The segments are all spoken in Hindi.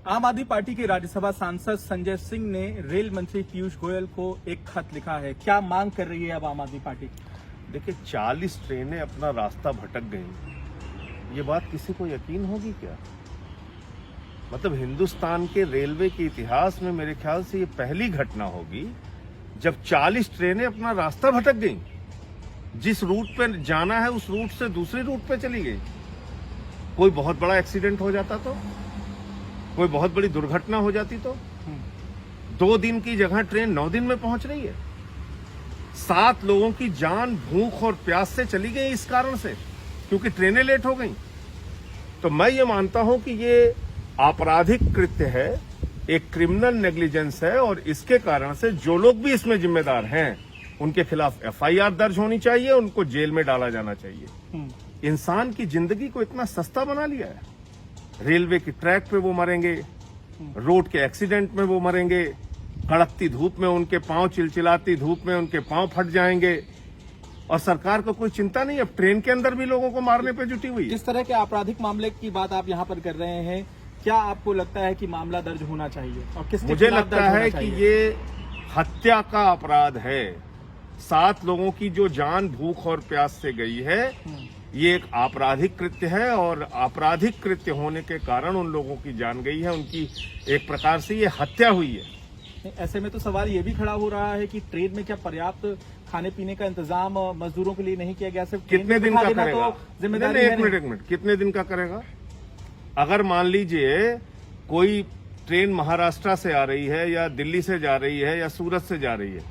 आम आदमी पार्टी के राज्यसभा सांसद संजय सिंह ने रेल मंत्री पीयूष गोयल को एक खत लिखा है। क्या मांग कर रही है अब आम आदमी पार्टी? देखिए, 40 ट्रेनें अपना रास्ता भटक गई, ये बात किसी को यकीन होगी क्या? मतलब हिंदुस्तान के रेलवे के इतिहास में मेरे ख्याल से ये पहली घटना होगी जब 40 ट्रेनें अपना रास्ता भटक गईं। जिस रूट पे जाना है उस रूट से दूसरे रूट पे चली गई। कोई बहुत बड़ा एक्सीडेंट हो जाता तो, कोई बहुत बड़ी दुर्घटना हो जाती तो 2 दिन की जगह ट्रेन 9 दिन में पहुंच रही है। 7 लोगों की जान भूख और प्यास से चली गई इस कारण से, क्योंकि ट्रेनें लेट हो गई। तो मैं ये मानता हूं कि ये आपराधिक कृत्य है, एक क्रिमिनल नेग्लिजेंस है, और इसके कारण से जो लोग भी इसमें जिम्मेदार हैं उनके खिलाफ एफआईआर दर्ज होनी चाहिए, उनको जेल में डाला जाना चाहिए। इंसान की जिंदगी को इतना सस्ता बना लिया है। रेलवे की ट्रैक पे वो मरेंगे, रोड के एक्सीडेंट में वो मरेंगे, कड़कती धूप में उनके पांव, चिलचिलाती धूप में उनके पांव फट जाएंगे, और सरकार को कोई चिंता नहीं। अब ट्रेन के अंदर भी लोगों को मारने पे जुटी हुई है। किस तरह के आपराधिक मामले की बात आप यहाँ पर कर रहे हैं? क्या आपको लगता है कि मामला दर्ज होना चाहिए और किसके मुझे खिलाफ लगता दर्ज होना है चाहिए? कि ये हत्या का अपराध है। 7 लोगों की जो जान भूख और प्यास से गई है, ये एक आपराधिक कृत्य है, और आपराधिक कृत्य होने के कारण उन लोगों की जान गई है, उनकी एक प्रकार से ये हत्या हुई है। ऐसे में तो सवाल ये भी खड़ा हो रहा है कि ट्रेन में क्या पर्याप्त खाने पीने का इंतजाम मजदूरों के लिए नहीं किया गया? सिर्फ कितने दिन का करेगा? तो जिम्मेदारी एक मिनट, कितने दिन का करेगा? अगर मान लीजिए कोई ट्रेन महाराष्ट्र से आ रही है, या दिल्ली से जा रही है, या सूरत से जा रही है,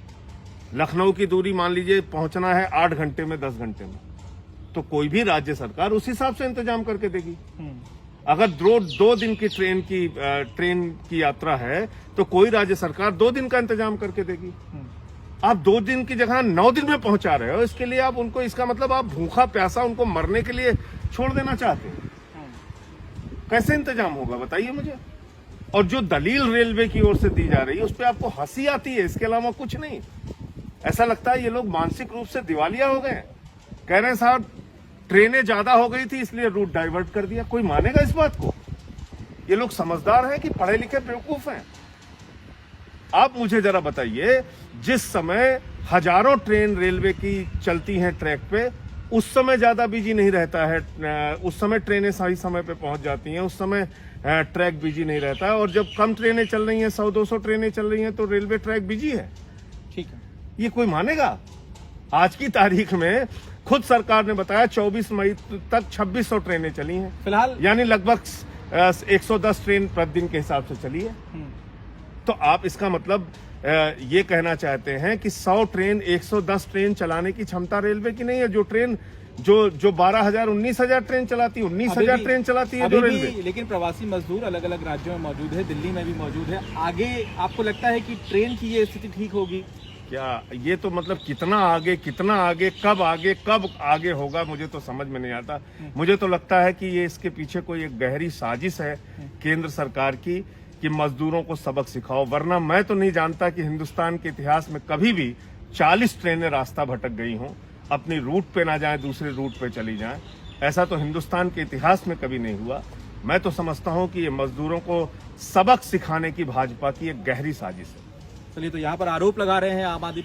लखनऊ की दूरी मान लीजिए पहुंचना है 8 घंटे में, 10 घंटे में, तो कोई भी राज्य सरकार उस हिसाब से इंतजाम करके देगी। अगर 2 दिन की ट्रेन की यात्रा है तो कोई राज्य सरकार 2 दिन का इंतजाम करके देगी। आप 2 दिन की जगह 9 दिन में पहुंचा रहे हो, इसके लिए आप उनको, इसका मतलब आप भूखा प्यासा उनको मरने के लिए छोड़ देना चाहते हो। कैसे इंतजाम होगा बताइए मुझे? और जो दलील रेलवे की ओर से दी जा रही है उस पर आपको हंसी आती है, इसके अलावा कुछ नहीं। ऐसा लगता है ये लोग मानसिक रूप से दिवालिया हो गए। कह रहे हैं साहब ट्रेनें ज्यादा हो गई थी इसलिए रूट डाइवर्ट कर दिया। कोई मानेगा इस बात को? ये लोग समझदार हैं कि पढ़े लिखे बेवकूफ हैं? आप मुझे जरा बताइए, जिस समय हजारों ट्रेन रेलवे की चलती हैं ट्रैक पे, उस समय ज्यादा बिजी नहीं रहता है, उस समय ट्रेनें सही समय पे पहुंच जाती हैं, उस समय ट्रैक बिजी नहीं रहता है। और जब कम ट्रेनें चल रही हैं, 100-200 ट्रेनें चल रही हैं, तो रेलवे ट्रैक बिजी है। ठीक है, ये कोई मानेगा? आज की तारीख में खुद सरकार ने बताया 24 मई तक 2600 ट्रेनें चली हैं फिलहाल, यानी लगभग 110 ट्रेन प्रतिदिन के हिसाब से चली है। तो आप इसका मतलब ये कहना चाहते हैं कि 100 ट्रेन, 110 ट्रेन चलाने की क्षमता रेलवे की नहीं है? जो ट्रेन जो 12,000, 19,000 ट्रेन चलाती है, 19,000 ट्रेन चलाती है जो रेलवे। लेकिन प्रवासी मजदूर अलग अलग राज्यों में मौजूद है, दिल्ली में भी मौजूद है। आगे आपको लगता है कि ट्रेन की ये स्थिति ठीक होगी क्या? ये तो मतलब कितना आगे, कब आगे होगा, मुझे तो समझ में नहीं आता। मुझे तो लगता है कि ये इसके पीछे कोई एक गहरी साजिश है केंद्र सरकार की, कि मजदूरों को सबक सिखाओ। वरना मैं तो नहीं जानता कि हिंदुस्तान के इतिहास में कभी भी 40 ट्रेनें रास्ता भटक गई हों, अपनी रूट पे ना जाएं, दूसरे रूट पे चली जाएं। ऐसा तो हिंदुस्तान के इतिहास में कभी नहीं हुआ। मैं तो समझता हूं कि ये मजदूरों को सबक सिखाने की भाजपा की एक गहरी साजिश है। चलिए, तो यहाँ पर आरोप लगा रहे हैं आम आदमी